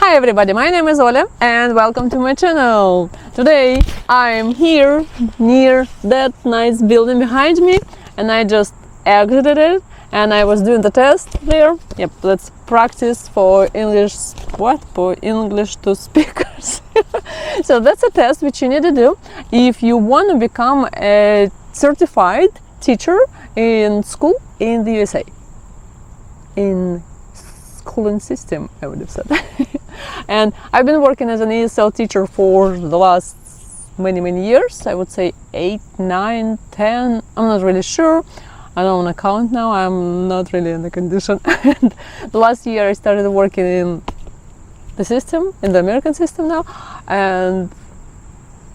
Hi everybody, my name is Oля and welcome to my channel. Today I'm here near that nice building behind me and I just exited it and I was doing the test there. Yep, that's practice for English, for English to speakers. So that's a test which you need to do if you want to become a certified teacher in school in the USA. In schooling system, I would have said. And I've been working as an ESL teacher for the last many years. I would say 8, 9, 10. I'm not really sure. I don't want to count now. I'm not really in the condition. And the last year I started working in the system, in the American system now, and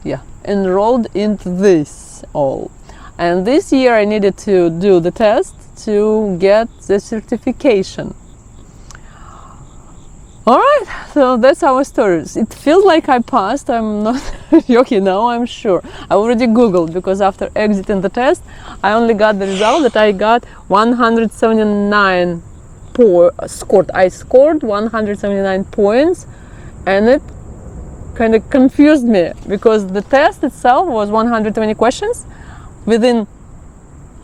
yeah, enrolled into this all. And this year I needed to do the test to get the certification. Alright, so that's how it started. It feels like I passed, I'm not joking now, I'm sure. I already googled because after exiting the test, I only got the result that I got 179 scored. I scored 179 points and it kind of confused me because the test itself was 120 questions within,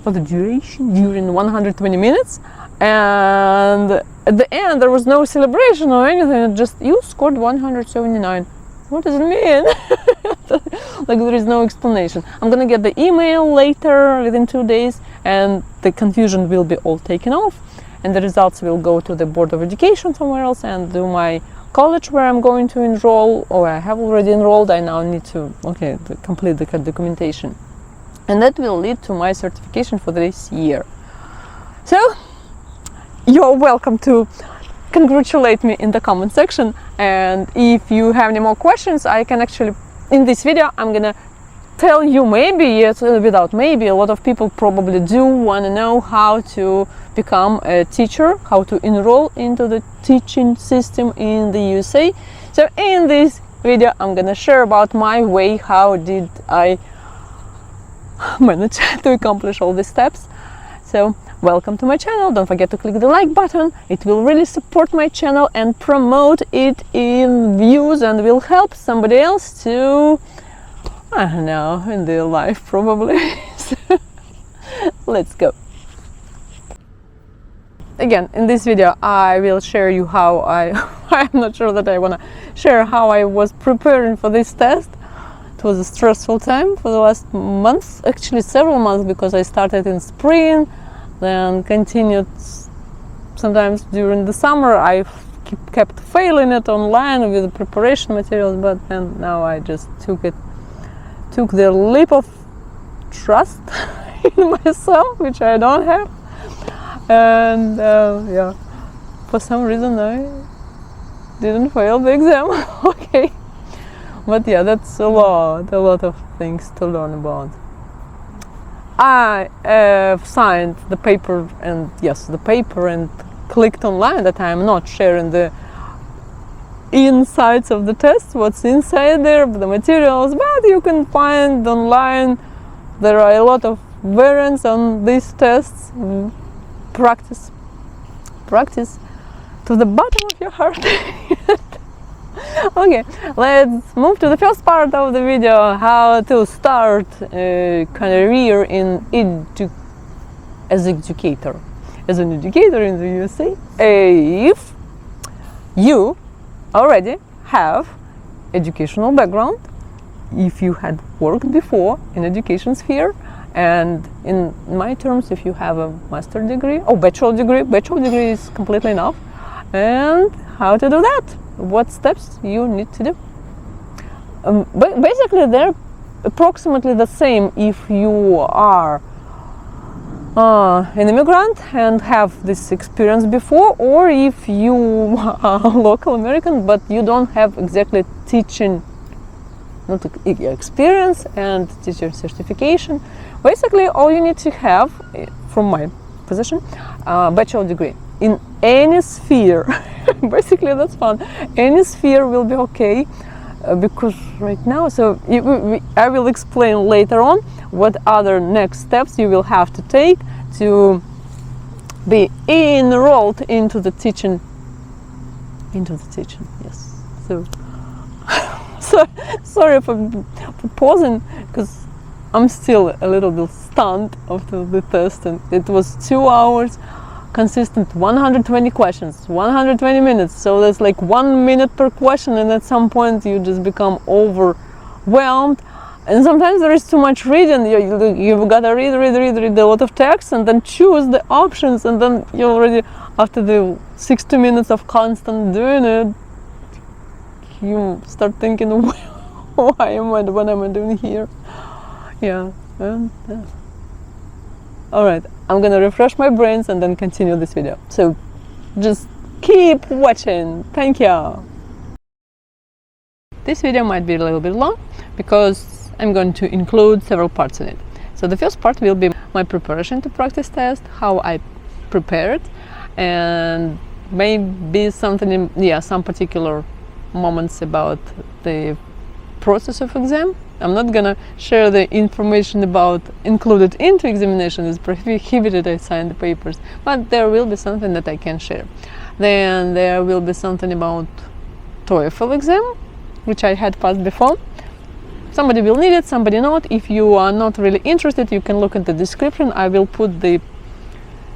for the duration, during 120 minutes. And at the end there was no celebration or anything, just you scored 179. What does it mean? Like there is no explanation. I'm gonna get the email later within 2 days and the confusion will be all taken off and the results will go to the Board of Education somewhere else and do my college where I'm going to enroll, or I have already enrolled. I now need to complete the documentation and that will lead to my certification for this year. So you're welcome to congratulate me in the comment section, and if you have any more questions I can actually, in this video I'm gonna tell you, maybe without maybe, a lot of people probably do want to know how to become a teacher, how to enroll into the teaching system in the USA. So in this video I'm gonna share about my way, how did I manage to accomplish all these steps. So welcome to my channel. Don't forget to click the like button. It will really support my channel and promote it in views and will help somebody else to, I don't know, in their life probably. So, let's go. Again, in this video I will share you how I'm not sure that I want to share how I was preparing for this test. It was a stressful time for the last months, actually several months, because I started in spring, then continued sometimes during the summer. I kept failing it online with the preparation materials, but then now I just took the leap of trust in myself, which I don't have, and yeah, for some reason I didn't fail the exam. Okay. But yeah, that's a lot of things to learn about. I signed the paper and clicked online that I'm not sharing the insides of the test, what's inside there, the materials, but you can find online. There are a lot of variants on these tests. Practice to the bottom of your heart. Okay, let's move to the first part of the video, how to start a career as an educator in the USA. If you already have educational background, if you had worked before in education sphere, and in my terms, if you have a master degree or bachelor degree is completely enough. And how to do that? What steps you need to do? Basically, they're approximately the same if you are an immigrant and have this experience before, or if you are local American but you don't have exactly teaching experience and teacher certification. Basically, all you need to have, from my position, bachelor degree in any sphere. Basically, that's fun. Any sphere will be okay, because right now, so I will explain later on what other next steps you will have to take to be enrolled into the teaching into the teaching. Yes. So, sorry for pausing, because I'm still a little bit stunned after the test, and it was 2 hours, consistent 120 questions, 120 minutes. So that's like 1 minute per question, and at some point you just become overwhelmed. And sometimes there is too much reading. You've got to read a lot of text, and then choose the options, and then you already, after the 60 minutes of constant doing it, you start thinking, what am I doing here? Yeah. All right, I'm gonna refresh my brains and then continue this video. So just keep watching. Thank you. This video might be a little bit long because I'm going to include several parts in it. So the first part will be my preparation to practice test, how I prepared, and maybe something, some particular moments about the process of exam. I'm not gonna share the information about included into examination. It's prohibited. I signed the papers, but there will be something that I can share. Then there will be something about TOEFL exam, which I had passed before. Somebody will need it, somebody not. If you are not really interested, you can look at the description. I will put the,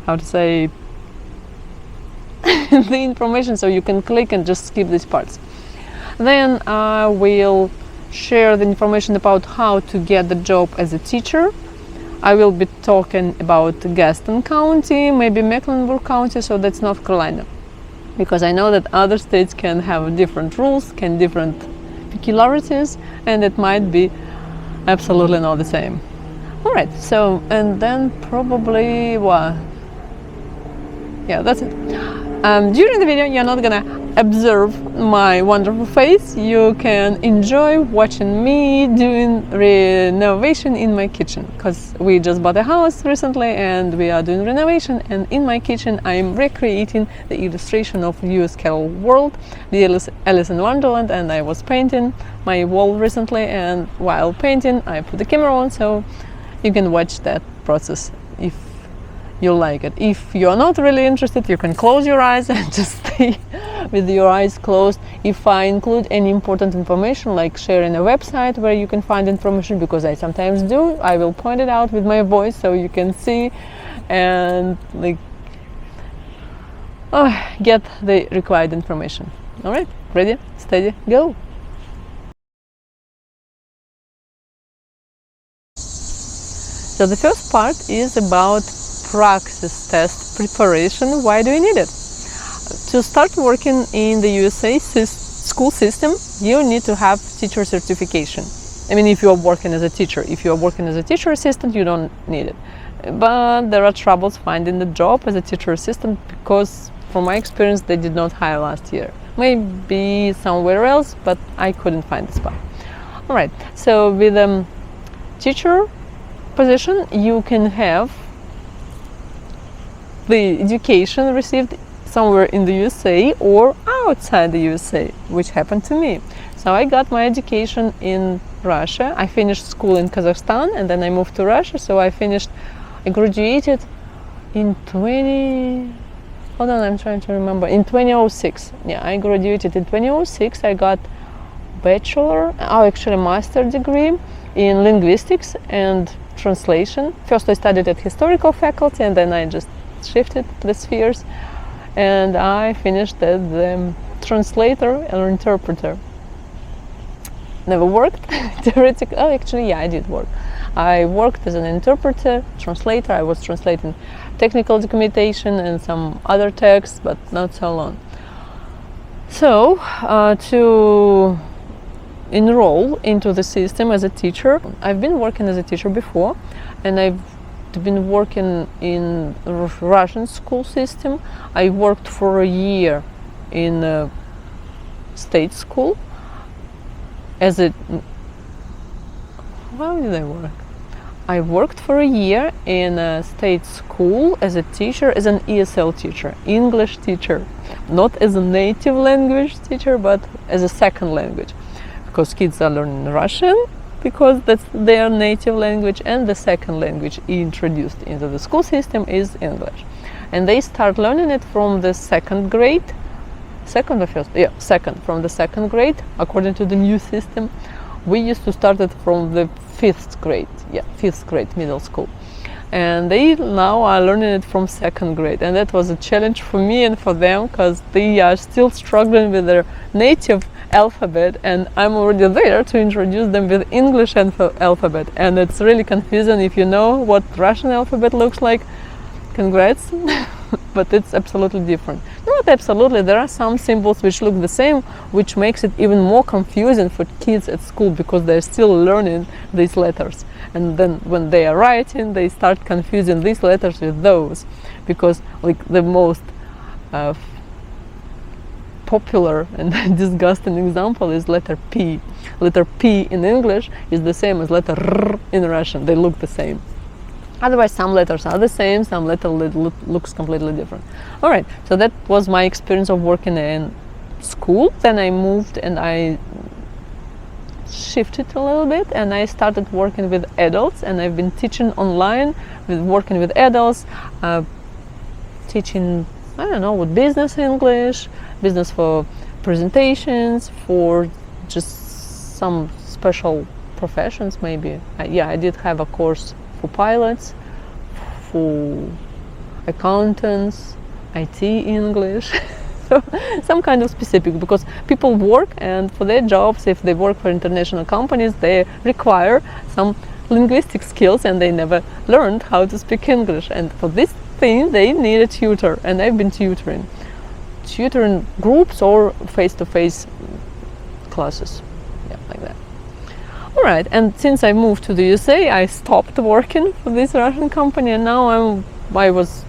the information, so you can click and just skip these parts. Then I will share the information about how to get the job as a teacher. I will be talking about Gaston County, maybe Mecklenburg County, so that's North Carolina, because I know that other states can have different rules, different peculiarities, and it might be absolutely not the same. All right, so, and then probably, that's it. During the video, you're not gonna observe my wonderful face. You can enjoy watching me doing renovation in my kitchen, because we just bought a house recently and we are doing renovation, and in my kitchen I am recreating the illustration of US Carroll world, the Alice in Wonderland, and I was painting my wall recently, and while painting I put the camera on, so you can watch that process if you like it. If you're not really interested, you can close your eyes and just stay with your eyes closed. If I include any important information, like sharing a website where you can find information, because I sometimes do, I will point it out with my voice so you can see and get the required information. All right, ready, steady, go. So the first part is about Praxis test preparation. Why do you need it? To start working in the USA school system, you need to have teacher certification. I mean, if you are working as a teacher. If you are working as a teacher assistant, you don't need it. But there are troubles finding the job as a teacher assistant, because from my experience, they did not hire last year. Maybe somewhere else, but I couldn't find the spot. All right, so with a teacher position, you can have the education received somewhere in the USA or outside the USA, which happened to me. So I got my education in Russia. I finished school in Kazakhstan, and then I moved to Russia. So I graduated in 2006. Yeah, I graduated in 2006. I got master degree in linguistics and translation. First I studied at historical faculty, and then I just shifted the spheres, and I finished as the translator or interpreter. Never worked theoretically. I did work. I worked as an interpreter, translator. I was translating technical documentation and some other texts, but not so long. So to enroll into the system as a teacher, I've been working as a teacher before, and I've been working in Russian school system. I worked for a year in a state school as a... How did I work? I worked for a year in a state school as a teacher, as an ESL teacher, English teacher, not as a native language teacher, but as a second language, because kids are learning Russian, because that's their native language, and the second language introduced into the school system is English. And they start learning it from the second grade second or first? Yeah, second, from the second grade, according to the new system. We used to start it from the 5th grade, yeah, 5th grade middle school. And they now are learning it from second grade, and that was a challenge for me and for them, because they are still struggling with their native alphabet, and I'm already there to introduce them with English alphabet, and it's really confusing. If you know what Russian alphabet looks like, congrats. But it's absolutely different. Not absolutely, there are some symbols which look the same, which makes it even more confusing for kids at school, because they're still learning these letters. And then when they are writing, they start confusing these letters with those, because like the most popular and disgusting example is letter P. Letter P in English is the same as letter R in Russian. They look the same. Otherwise, some letters are the same, some letter looks completely different. All right, so that was my experience of working in school. Then I moved and I shifted a little bit, and I started working with adults, and I've been teaching online, working with adults, teaching, I don't know, with business English, business for presentations, for just some special professions maybe. Yeah, I did have a course for pilots, for accountants, IT English. So some kind of specific, because people work, and for their jobs, if they work for international companies, they require some linguistic skills, and they never learned how to speak English, and for this thing they need a tutor, and I've been tutoring groups or face-to-face classes, yeah, like that. All right, and since I moved to the USA, I stopped working for this Russian company, and now I was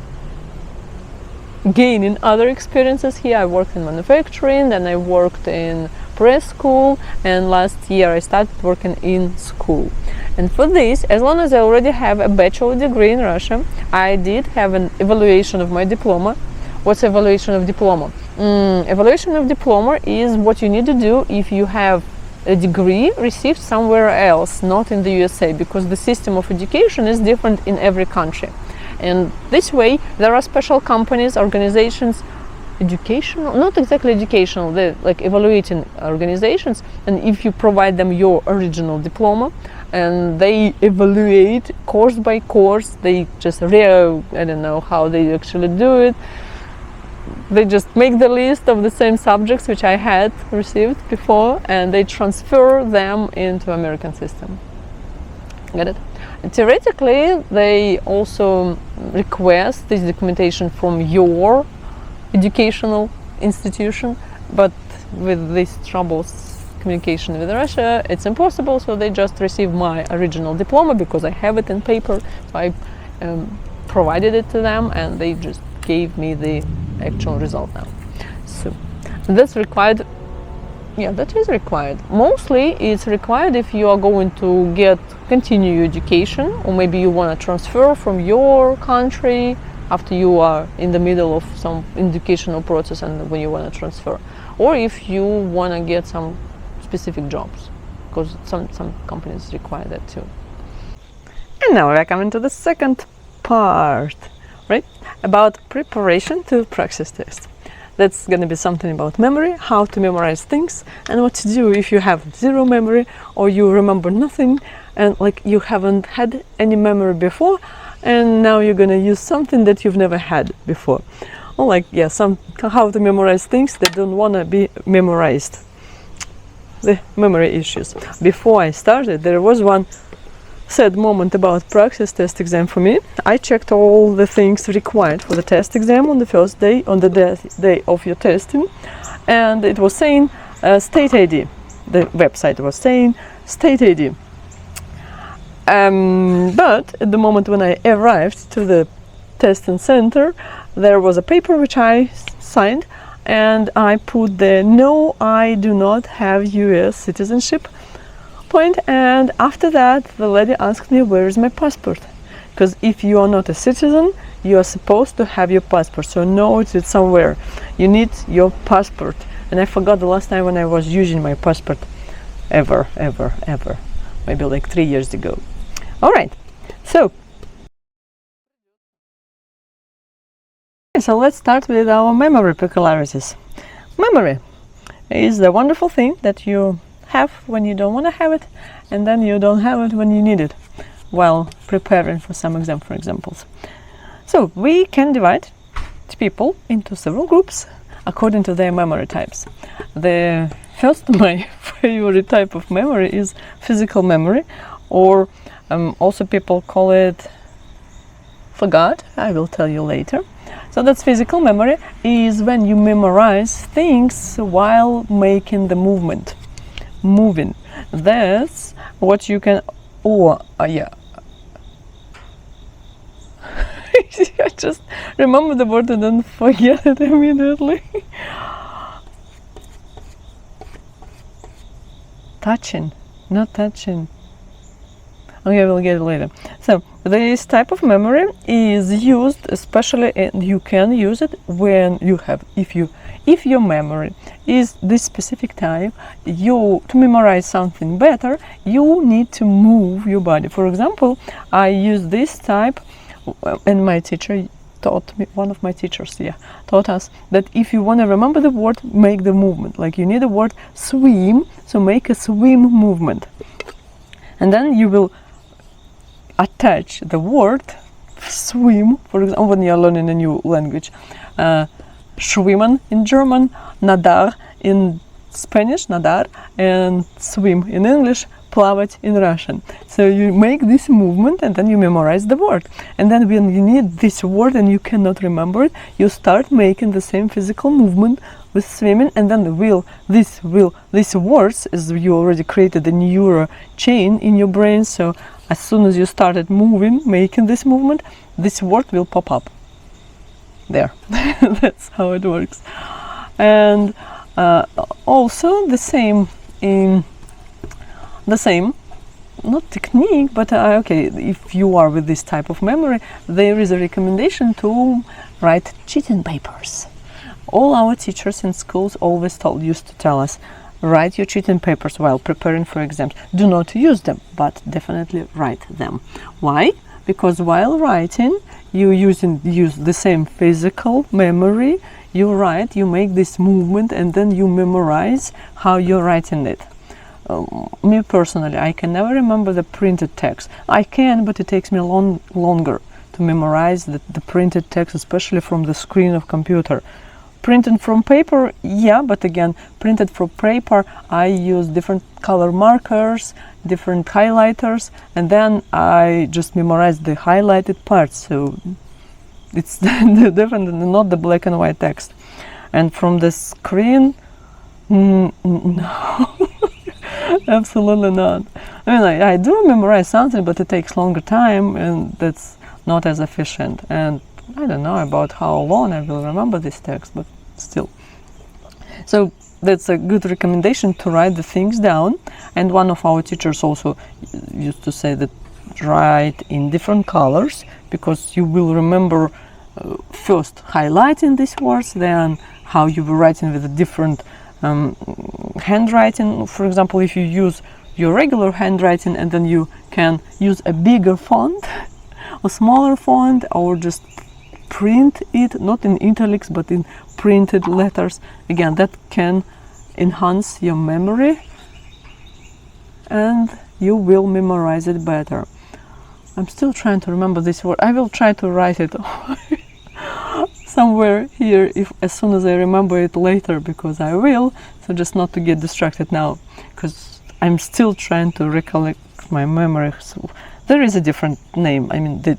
gaining other experiences here. I worked in manufacturing, then I worked in press school, and last year I started working in school. And for this, as long as I already have a bachelor degree in Russia, I did have an evaluation of my diploma. What's evaluation of diploma? Evaluation of diploma is what you need to do if you have a degree received somewhere else, not in the USA, because the system of education is different in every country. And this way, there are special companies, organizations, educational, not exactly educational, they're like evaluating organizations, and if you provide them your original diploma, and they evaluate course by course, they just I don't know how they actually do it. They just make the list of the same subjects which I had received before, and they transfer them into American system. Get it? And theoretically, they also request this documentation from your educational institution, but with these troubles communication with Russia, it's impossible, so they just receive my original diploma because I have it in paper, so I provided it to them, and they just gave me the actual result now. So that's required. Yeah, that is required. Mostly it's required if you are going to continue education, or maybe you want to transfer from your country after you are in the middle of some educational process and when you want to transfer, or if you want to get some specific jobs, because some companies require that too. And now we're coming to the second part, right? About preparation to Praxis test. That's going to be something about memory, how to memorize things, and what to do if you have zero memory, or you remember nothing, and like you haven't had any memory before, and now you're going to use something that you've never had before. Or like, yeah, how to memorize things that don't want to be memorized. The memory issues. Before I started, there was one sad moment about Praxis test exam for me. I checked all the things required for the test exam on the first day, on the day of your testing, and it was saying state ID. The website was saying state ID. But at the moment when I arrived to the testing center, there was a paper which I signed, and I put the no, I do not have US citizenship point, and after that the lady asked me where is my passport, because if you are not a citizen, you are supposed to have your passport, so no, it's somewhere, you need your passport. And I forgot the last time when I was using my passport, ever, maybe like 3 years ago. All right, so let's start with our memory peculiarities. Memory is the wonderful thing that you have when you don't want to have it, and then you don't have it when you need it while preparing for some exam, for examples. So we can divide people into several groups according to their memory types. The first, my favorite type of memory is physical memory, or also people call it forgot. I will tell you later. So that's physical memory, is when you memorize things while making the movement, moving. That's what you can, yeah. I just remember the word and then forget it immediately. Touching, not touching. Okay, we'll get it later. So this type of memory is used especially, and you can use it when you have, if your memory is this specific type, to memorize something better, you need to move your body. For example, I use this type, and my teacher taught me, one of my teachers, taught us that if you want to remember the word, make the movement. Like you need the word swim, so make a swim movement. And then you will attach the word swim, for example, when you're learning a new language. Schwimmen in German, nadar in Spanish, nadar, and swim in English, плавать in Russian. So you make this movement and then you memorize the word. And then when you need this word and you cannot remember it, you start making the same physical movement with swimming, and then these words, as you already created a neural chain in your brain, so as soon as you started moving, making this movement, this word will pop up there. That's how it works. And also the same, not technique, but okay, if you are with this type of memory, there is a recommendation to write cheating papers. All our teachers in schools always used to tell us, write your cheating papers while preparing for exams. Do not use them, but definitely write them. Why? Because while writing, you use the same physical memory. You write, you make this movement, and then you memorize how you're writing it. Me personally, I can never remember the printed text. I can, but it takes me longer to memorize the printed text, especially from the screen of computer. Printed from paper, yeah, but again, printed from paper, I use different color markers, different highlighters, and then I just memorize the highlighted parts, so it's definitely not the black and white text. And from the screen, no, absolutely not. I mean, I do memorize something, but it takes longer time, and that's not as efficient. And I don't know about how long I will remember this text, but still. So that's a good recommendation, to write the things down. And one of our teachers also used to say that write in different colors, because you will remember first highlighting these words, then how you were writing with a different handwriting. For example, if you use your regular handwriting and then you can use a bigger font or smaller font, or just print it, not in italics but in printed letters, again, that can enhance your memory and you will memorize it better. I'm still trying to remember this word. I will try to write it somewhere here as soon as I remember it later, because I will, so just not to get distracted now, because I'm still trying to recollect my memory. So there is a different name, I mean the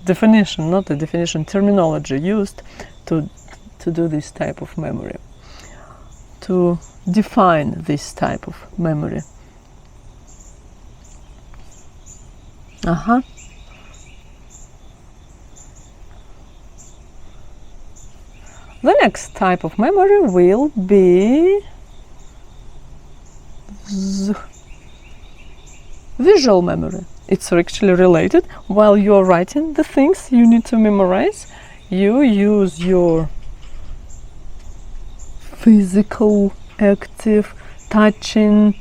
definition, not the definition, terminology used to do this type of memory, to define this type of memory. The next type of memory will be visual memory. It's actually related. While you're writing the things you need to memorize, you use your physical, active, touching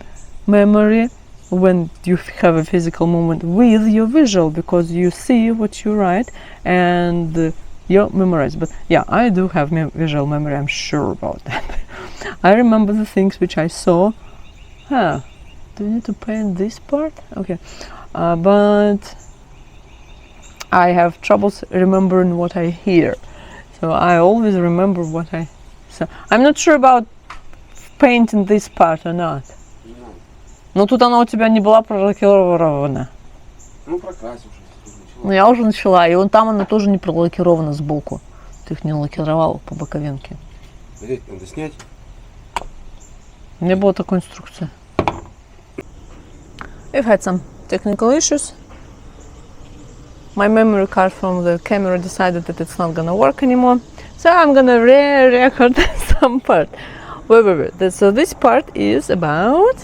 memory when you have a physical movement with your visual, because you see what you write and you memorize. But yeah, I do have visual memory, I'm sure about that. I remember the things which I saw. Do you need to paint this part? Okay. But I have troubles remembering what I hear. So I always remember what I saw. I'm not sure about painting this part or not. Но тут она у тебя не была пролакирована. Ну, прокрасившись. Ну, я уже начала, и вон там она тоже не пролакирована сбоку. Ты их не лакировал по боковинке. Здесь надо снять. Не было такой инструкции. We've had some technical issues. My memory card from the camera decided that it's not gonna work anymore. So I'm gonna re-record some part. Wait. So this part is about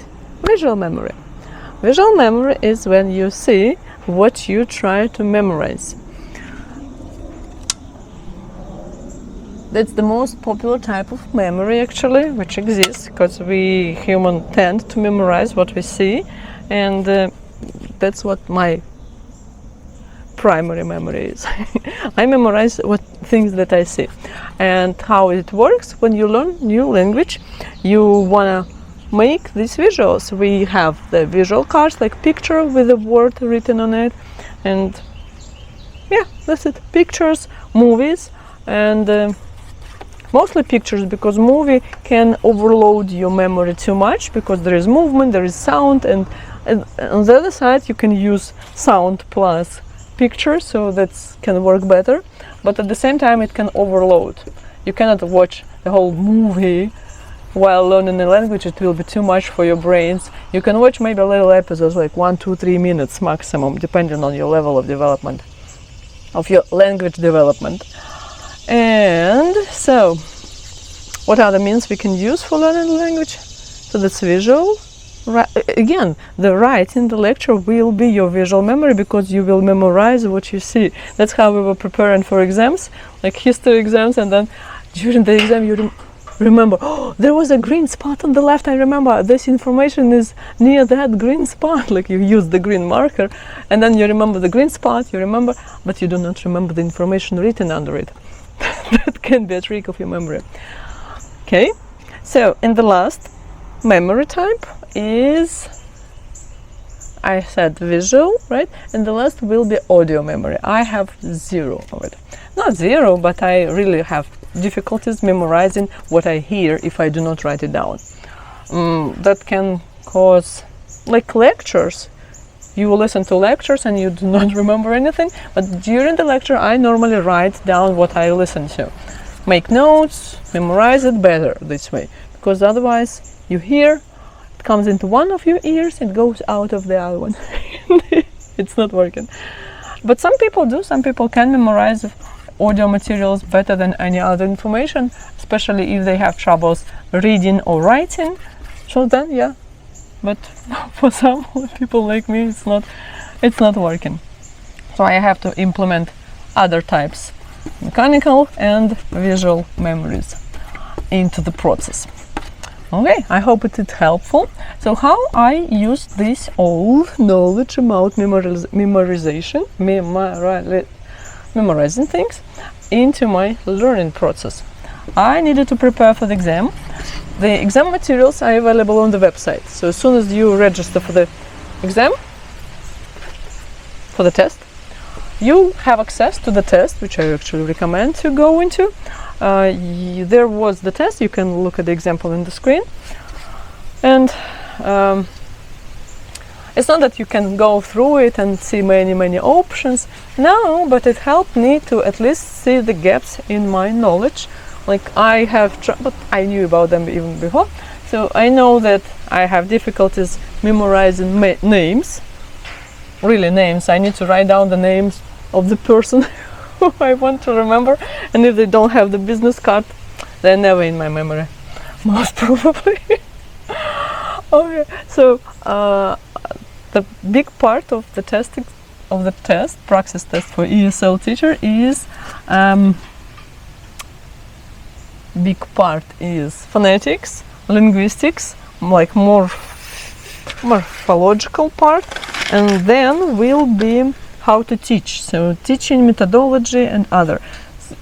visual memory. Visual memory is when you see what you try to memorize. That's the most popular type of memory actually, which exists, because we humans tend to memorize what we see, and that's what my primary memory is. I memorize what things that I see. And how it works: when you learn new language, you wanna make these visuals. We have the visual cards, like picture with a word written on it, and yeah, that's it. Pictures, movies, and mostly pictures, because movie can overload your memory too much, because there is movement, there is sound, and on the other side you can use sound plus picture, so that can work better, but at the same time it can overload. You cannot watch the whole movie while learning a language, it will be too much for your brains. You can watch maybe little episodes, like 1, 2, 3 minutes maximum, depending on your level of development, of your language development. And so, what are the means we can use for learning language? So that's visual. Again, the writing, the lecture will be your visual memory, because you will memorize what you see. That's how we were preparing for exams, like history exams, and then during the exam you remember, oh, there was a green spot on the left, I remember this information is near that green spot, like you use the green marker, and then you remember the green spot, you remember, but you do not remember the information written under it. That can be a trick of your memory. Okay, so in the last memory type is, I said visual, right? And the last will be audio memory. I have 0 of it. Not 0, but I really have difficulties memorizing what I hear if I do not write it down. That can cause, like lectures. You will listen to lectures and you do not remember anything, but during the lecture I normally write down what I listen to. Make notes, memorize it better this way, because otherwise you hear, it comes into one of your ears, it goes out of the other one. It's not working. But some people do, some people can memorize audio materials better than any other information, especially if they have troubles reading or writing. So then, yeah. But for some people like me, it's not working. So I have to implement other types, mechanical and visual memories, into the process. Okay, I hope it is helpful. So how I use this old knowledge about memorization, memorizing things, into my learning process. I needed to prepare for the exam. The exam materials are available on the website. So as soon as you register for the exam, for the test, you have access to the test, which I actually recommend to go into. There was the test, you can look at the example in the screen. And it's not that you can go through it and see many options. No, but it helped me to at least see the gaps in my knowledge. Like I have, but I knew about them even before. So I know that I have difficulties memorizing names, really names. I need to write down the names of the person who I want to remember. And if they don't have the business card, they're never in my memory, most probably. Okay, so the big part of the test, Praxis test for ESL teacher is big part is phonetics, linguistics, like more morphological part, and then will be how to teach, so teaching methodology and other.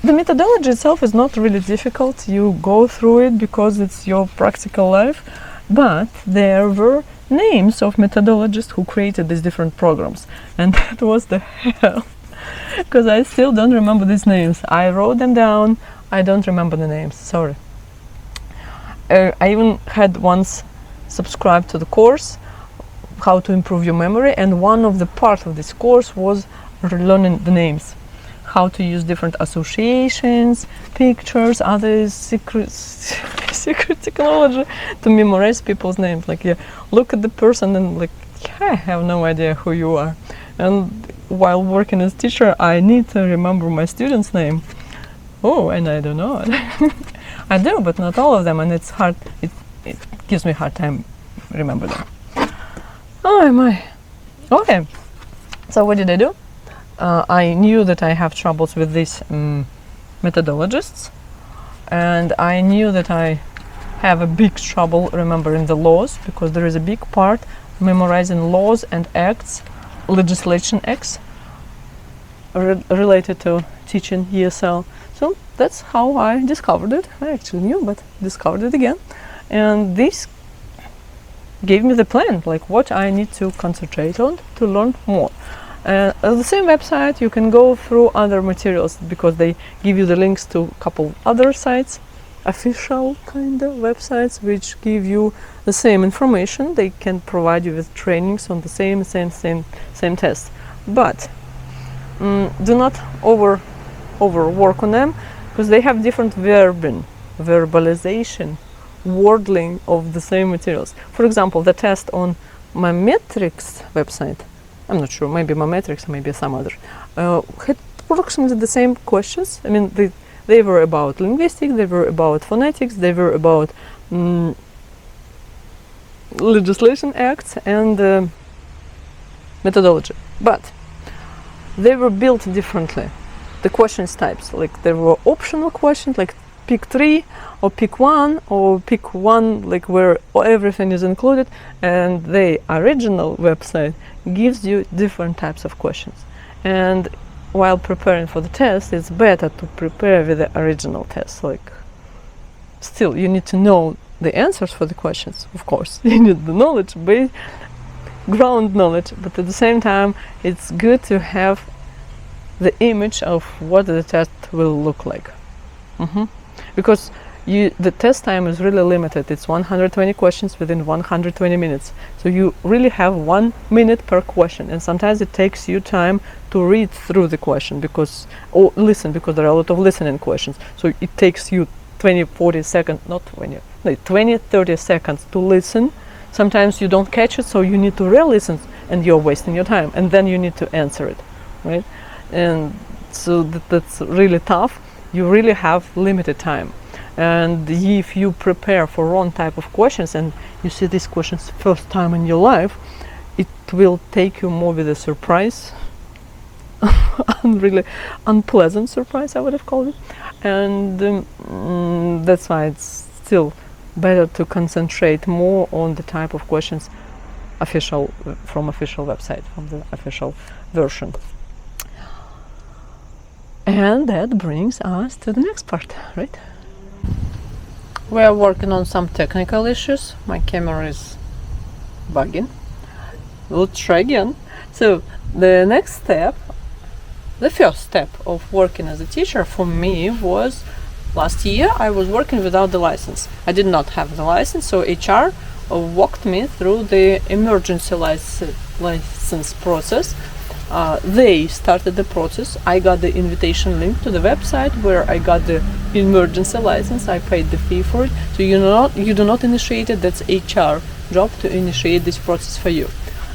the methodology itself is not really difficult. You go through it because it's your practical life, but there were names of methodologists who created these different programs, and that was the hell, because I still don't remember these names. I wrote them down, I don't remember the names, sorry. I even had once subscribed to the course how to improve your memory, and one of the part of this course was learning the names, how to use different associations, pictures, other secret technology to memorize people's names. Like, yeah, look at the person and like, I have no idea who you are. And while working as teacher, I need to remember my student's name. Oh, and I don't know it. I do, but not all of them, and it's hard. It gives me a hard time remember them. Oh my. Okay. So what did I do? I knew that I have troubles with these methodologists, and I knew that I have a big trouble remembering the laws, because there is a big part memorizing laws and acts, legislation acts related to teaching ESL. So that's how I discovered it. I actually knew, but discovered it again, and this gave me the plan, like what I need to concentrate on to learn more. On the same website you can go through other materials, because they give you the links to a couple other sites, official kind of websites, which give you the same information. They can provide you with trainings on the same test, but do not overwork on them, because they have different verbalization, wording of the same materials. For example, the test on Mometrix website, I'm not sure, maybe Mometrix, maybe some other, had approximately the same questions. I mean, they were about linguistics, they were about phonetics, they were about legislation acts and methodology, but they were built differently. The questions types, like there were optional questions, like pick 3 or pick 1 or pick 1, like where everything is included, and the original website gives you different types of questions. And while preparing for the test, it's better to prepare with the original test. Like, still you need to know the answers for the questions, of course. You need the knowledge, ground knowledge, but at the same time it's good to have the image of what the test will look like. Because the test time is really limited. It's 120 questions within 120 minutes. So you really have 1 minute per question, and sometimes it takes you time to read through the question, because listen, because there are a lot of listening questions. So it takes you 20-30 seconds to listen. Sometimes you don't catch it, so you need to re-listen, and you're wasting your time, and then you need to answer it, right? And so that's really tough. You really have limited time, and if you prepare for wrong type of questions and you see these questions first time in your life, it will take you more with a surprise, really unpleasant surprise, I would have called it. And that's why it's still better to concentrate more on the type of questions from official website, from the official version. And that brings us to the next part, right? We are working on some technical issues. My camera is bugging. We'll try again. So the next step, the first step of working as a teacher for me was last year. I was working without the license. I did not have the license, so HR walked me through the emergency license process. They started the process. I got the invitation link to the website where I got the emergency license. I paid the fee for it. So you do not initiate it. That's HR job to initiate this process for you.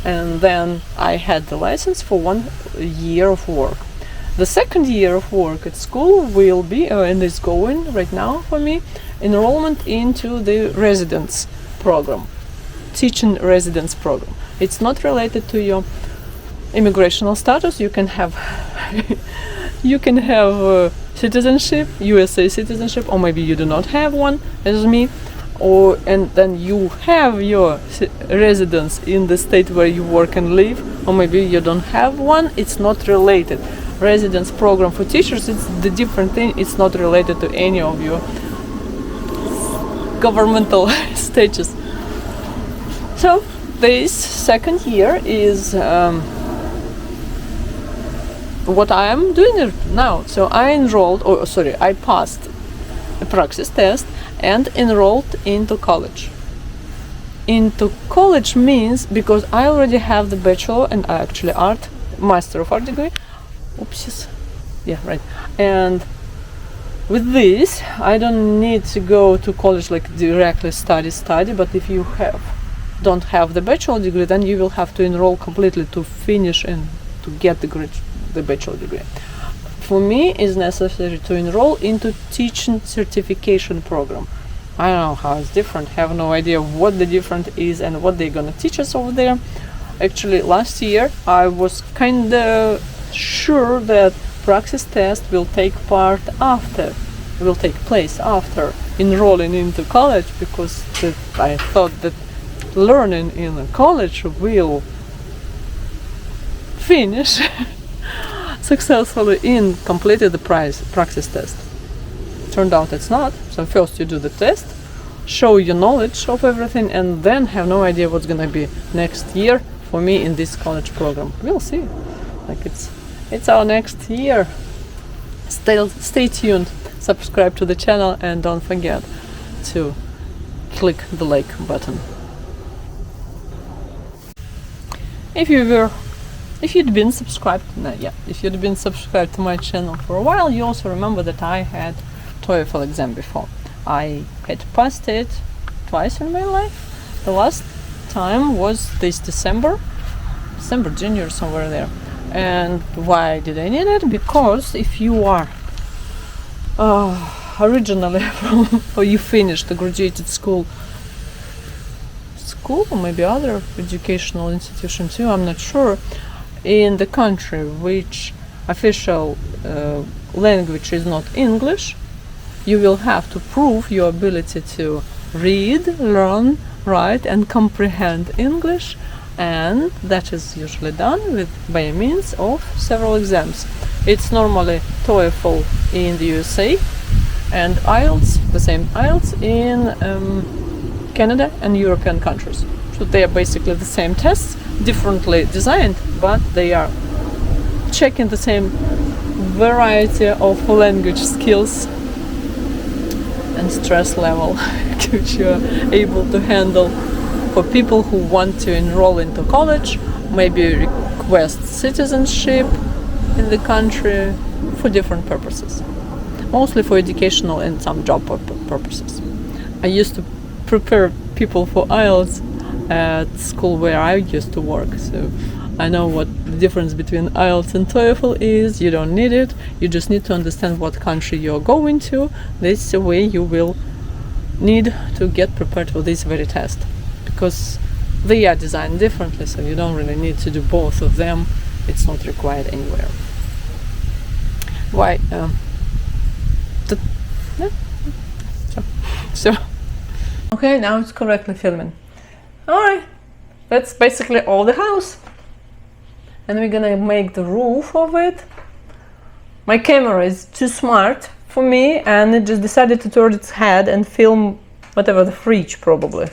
And then I had the license for 1 year of work. The second year of work at school will be, and is going right now for me, enrollment into the residence program, teaching residence program. It's not related to your immigrational status. You can have citizenship, USA citizenship, or maybe you do not have one, as me, and then you have your residence in the state where you work and live, or maybe you don't have one. It's not related. residence program for teachers, it's the different thing. It's not related to any of your governmental status. So this second year is what I am doing now. So I passed a Praxis test and enrolled into college. Into college means, because I already have the bachelor and actually master of art degree. Oopsies. Yeah, right. And with this, I don't need to go to college like directly study. But if you don't have the bachelor degree, then you will have to enroll completely to finish and to get the bachelor degree. For me, it's necessary to enroll into teaching certification program. I don't know how it's different, have no idea what the difference is and what they're gonna teach us over there. Actually, last year I was kinda sure that Praxis test will take place after enrolling into college, because I thought that learning in a college will finish successfully in completed the Praxis test. Turned out it's not. So first you do the test, show your knowledge of everything, and then have no idea what's gonna be next year for me in this college program. We'll see. Like it's our next year. Stay tuned, subscribe to the channel, and don't forget to click the like button. If you'd been subscribed to my channel for a while, you also remember that I had TOEFL exam before. I had passed it twice in my life. The last time was this December, January, somewhere there. And why did I need it? Because if you are originally from, or you finished a graduated school or maybe other educational institution too, I'm not sure, in the country which official language is not English, you will have to prove your ability to read, learn, write and comprehend English, and that is usually done by means of several exams. It's normally TOEFL in the USA and IELTS, the same IELTS in Canada and European countries. So they are basically the same tests, differently designed, but they are checking the same variety of language skills and stress level which you are able to handle for people who want to enroll into college, maybe request citizenship in the country for different purposes, mostly for educational and some job purposes. I used to prepare people for IELTS at school where I used to work, so I know what the difference between IELTS and TOEFL is. You don't need it, you just need to understand what country you're going to. This is the way you will need to get prepared for this very test, because they are designed differently, so you don't really need to do both of them. It's not required anywhere. Why? So okay, now it's correctly filming. Alright, that's basically all the house, and we're gonna make the roof of it. My camera is too smart for me, and it just decided to turn its head and film whatever, the fridge probably.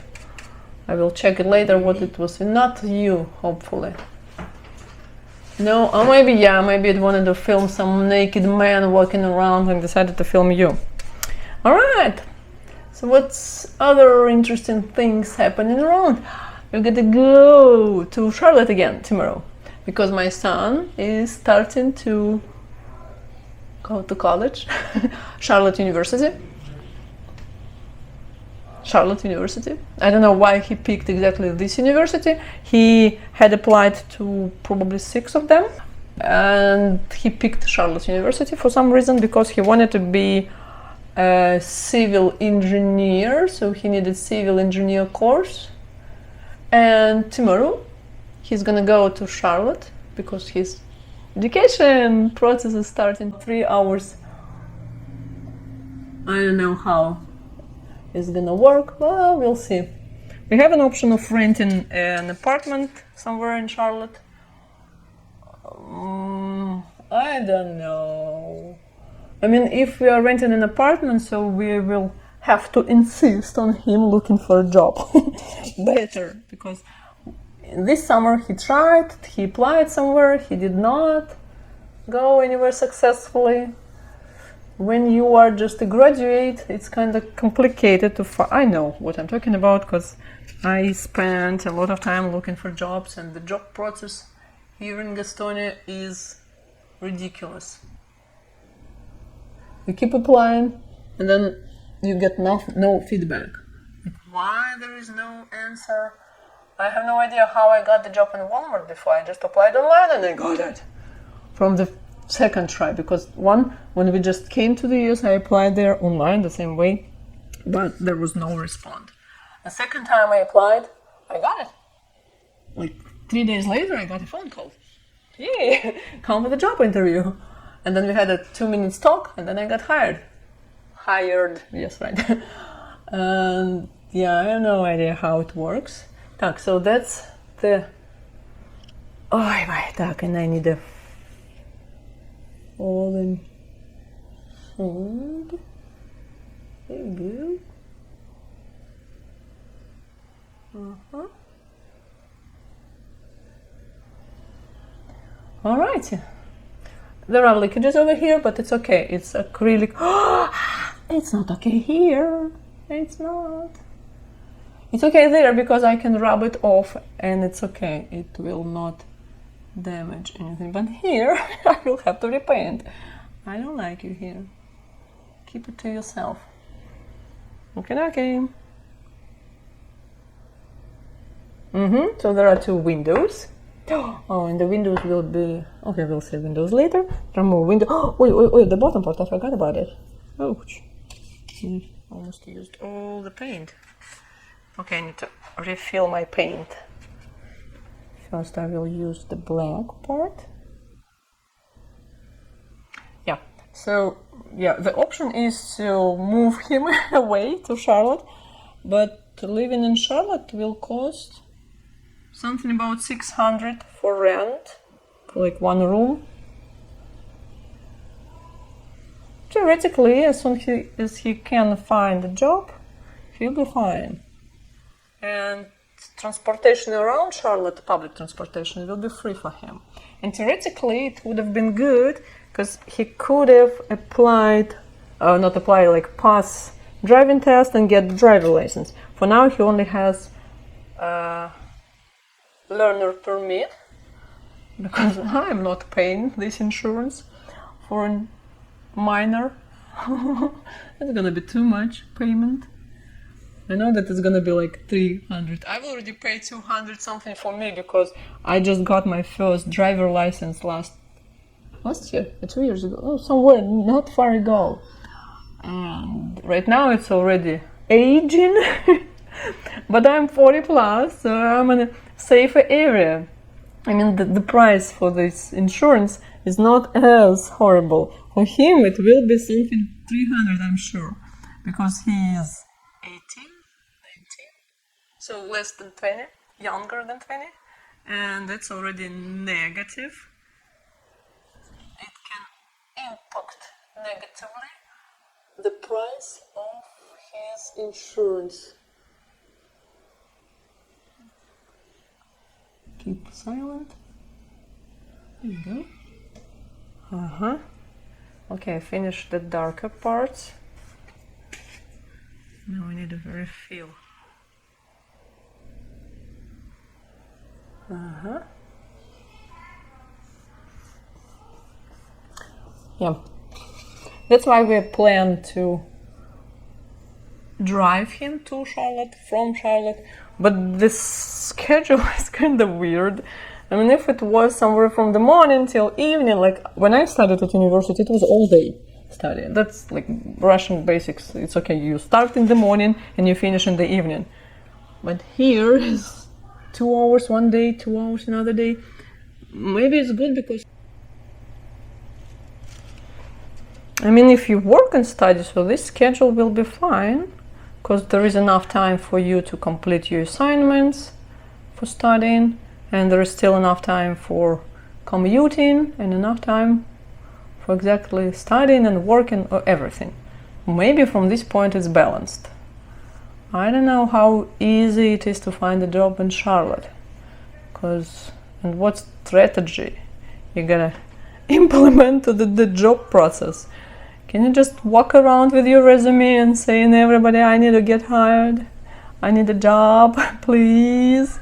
I will check it later what it was. Not you, hopefully. No, or maybe it wanted to film some naked man walking around and decided to film you. Alright, so what's other interesting things happening around? We're gonna go to Charlotte again tomorrow, because my son is starting to go to college. Charlotte University. I don't know why he picked exactly this university. He had applied to probably 6 of them, and he picked Charlotte University for some reason, because he wanted to be a civil engineer, so he needed civil engineer course. And tomorrow he's gonna go to Charlotte because his education process is starting 3 hours. I don't know how it's gonna work, well, we'll see. We have an option of renting an apartment somewhere in Charlotte. I don't know. I mean, if we are renting an apartment, so we will have to insist on him looking for a job. Better, because this summer he tried, he applied somewhere, he did not go anywhere successfully. When you are just a graduate, it's kind of complicated to find. I know what I'm talking about because I spent a lot of time looking for jobs, and the job process here in Gastonia is ridiculous. You keep applying, and then you get no feedback. Why there is no answer? I have no idea how I got the job in Walmart before. I just applied online and I got it from the second try, because when we just came to the US, I applied there online the same way, but there was no response. The second time I applied, I got it. Like 3 days later, I got a phone call. Hey, come for the job interview. And then we had a 2-minute talk, and then I got hired. Yes, right. And yeah, I have no idea how it works. So that's the... and I need a fallen food. There you go. Alright. There are leakages over here, but it's okay. It's acrylic. It's not okay here. It's not. It's okay there because I can rub it off and it's okay. It will not damage anything. But here, I will have to repaint. I don't like you here. Keep it to yourself. Okay. So there are 2 windows. Oh, and the windows will be... Okay, we'll see windows later. There are more windows. Oh, the bottom part, I forgot about it. Ouch. Almost used all the paint. Okay, I need to refill my paint. First, I will use the black part. The option is to move him away to Charlotte, but living in Charlotte will cost something about 600 for rent, for like 1 room. Theoretically, as soon as he can find a job, he'll be fine. And transportation around Charlotte, public transportation, will be free for him. And theoretically, it would have been good because he could have pass driving test and get the driver license. For now, he only has learner permit because I'm not paying this insurance for a minor. It's gonna be too much payment. I know that it's gonna be like 300. I've already paid 200 something for me because I just got my first driver license last year, 2 years ago, somewhere not far ago. And right now it's already aging, but I'm 40 plus, so I'm in a safer area. I mean, the price for this insurance is not as horrible. For him, it will be something 300, I'm sure, because he is 18, 19, so less than 20, younger than 20, and that's already negative. It can impact negatively the price of his insurance. Keep silent. There you go. Okay, finish the darker parts. Now we need a refill. Yeah. That's why we plan to drive him to Charlotte, from Charlotte. But this schedule is kind of weird. I mean, if it was somewhere from the morning till evening, like when I studied at university, it was all day study. That's like Russian basics. It's okay, you start in the morning and you finish in the evening. But here is 2 hours one day, 2 hours another day. Maybe it's good because, I mean, if you work and study, so this schedule will be fine, because there is enough time for you to complete your assignments for studying, and there is still enough time for commuting and enough time for exactly studying and working or everything. Maybe from this point it's balanced. I don't know how easy it is to find a job in Charlotte, and what strategy you gotta implement to the job process. Can you just walk around with your resume and saying everybody, I need to get hired, I need a job, please?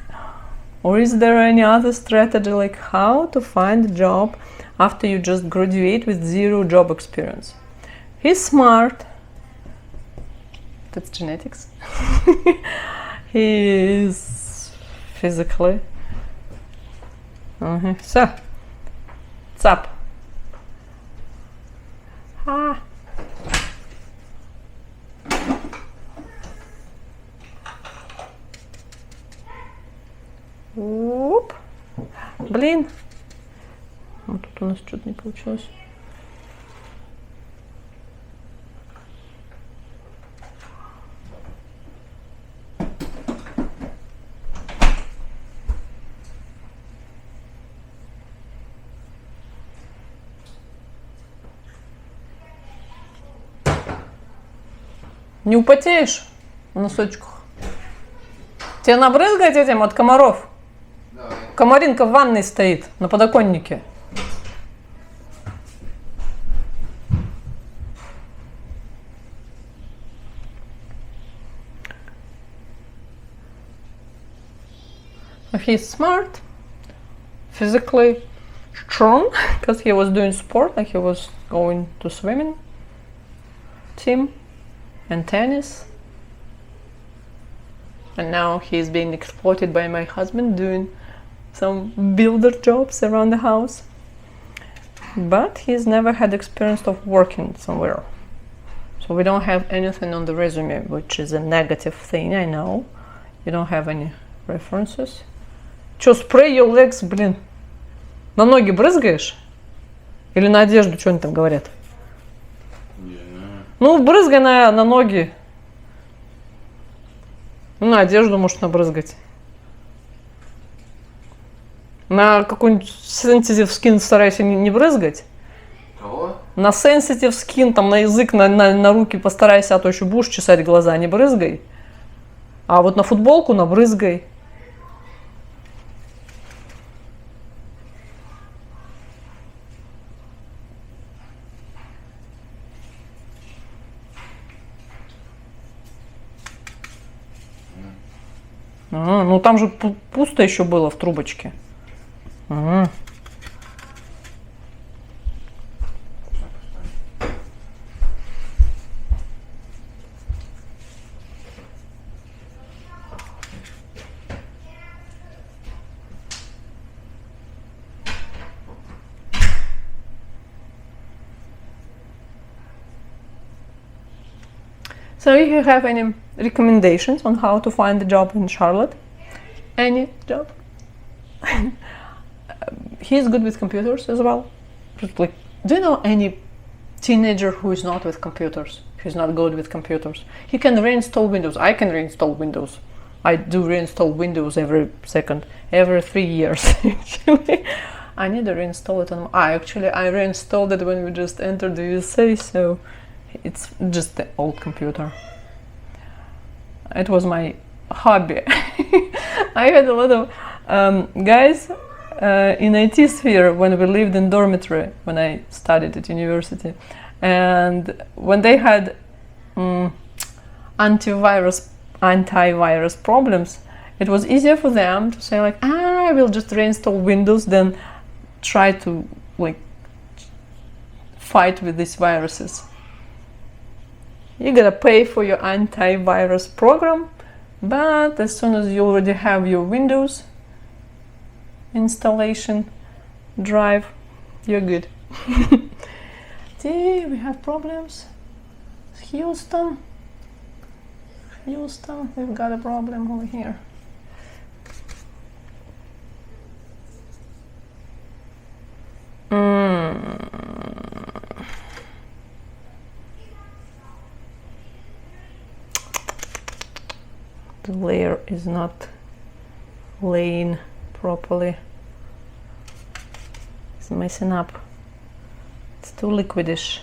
Or is there any other strategy, like how to find a job after you just graduate with 0 job experience? He's smart. That's genetics. He is physically. So, what's up? Ah. Оп. Блин. Вот тут у нас что-то не получилось. Не употеешь в носочках? Тебе набрызгать этим от комаров? Да. Комаринка в ванной стоит на подоконнике. He's smart, physically strong, because he was doing sport, like he was going to swimming team and tennis, and now he's being exploited by my husband doing some builder jobs around the house, but he's never had experience of working somewhere, so we don't have anything on the resume, which is a negative thing. I know you don't have any references. Чё, spray your legs, блин? На ноги брызгаешь? Или на одежду, что они там говорят? Ну, брызгай на ноги. Ну, на одежду можешь набрызгать. На какой-нибудь sensitive skin старайся не брызгать. Кого? На sensitive skin, там, на язык, на руки постарайся, а то еще будешь чесать глаза, не брызгай. А вот на футболку набрызгай. Ну там же пусто еще было в трубочке. So if you have any recommendations on how to find a job in Charlotte, any job, he's good with computers as well. Like, do you know any teenager who is not with computers, who's not good with computers? He can reinstall Windows. I can reinstall Windows. I do reinstall Windows every 3 years. Actually, I need to reinstall it on. Actually, I reinstalled it when we just entered the USA, so it's just the old computer. It was my hobby. I had a lot of guys in IT sphere when we lived in dormitory when I studied at university, and when they had antivirus problems, it was easier for them to say like, I will just reinstall Windows than try to like fight with these viruses. You gotta pay for your antivirus program, but as soon as you already have your Windows installation drive, you're good. See, we have problems. Houston, we've got a problem over here. The layer is not laying properly. It's messing up. It's too liquidish.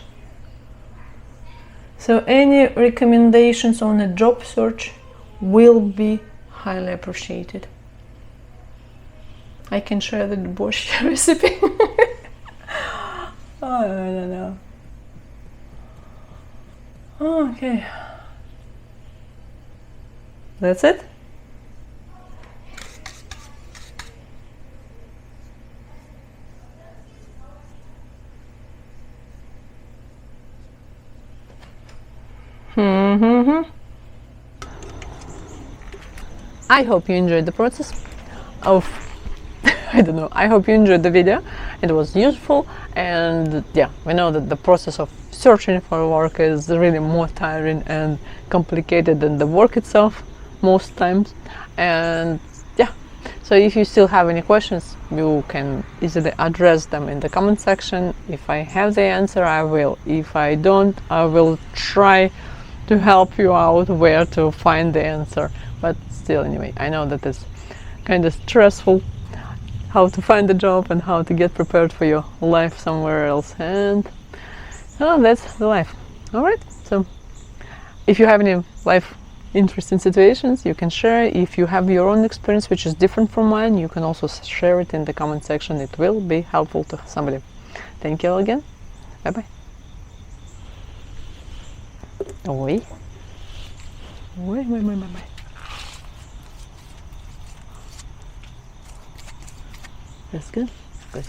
So any recommendations on a job search will be highly appreciated. I can share the borscht recipe. Oh, I don't know. Okay. That's it? I hope you enjoyed the process of I don't know, I hope you enjoyed the video. It was useful, and yeah, we know that the process of searching for work is really more tiring and complicated than the work itself most times. And yeah, so if you still have any questions, you can easily address them in the comment section. If I have the answer, I will. If I don't, I will try to help you out where to find the answer. But still, anyway, I know that it's kind of stressful how to find a job and how to get prepared for your life somewhere else, and oh, that's the life. All right, so if you have any life interesting situations, you can share. If you have your own experience which is different from mine, you can also share it in the comment section. It will be helpful to somebody. Thank you all again. Bye bye. Oi. Bye. That's good. Good.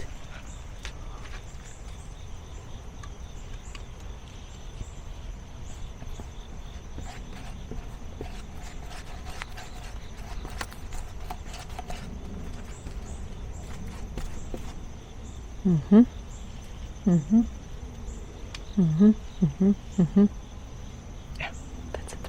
Yeah, that's it.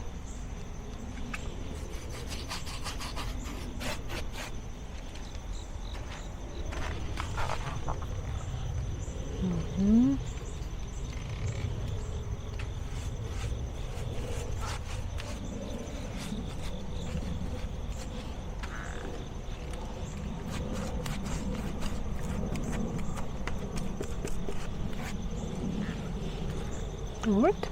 All right.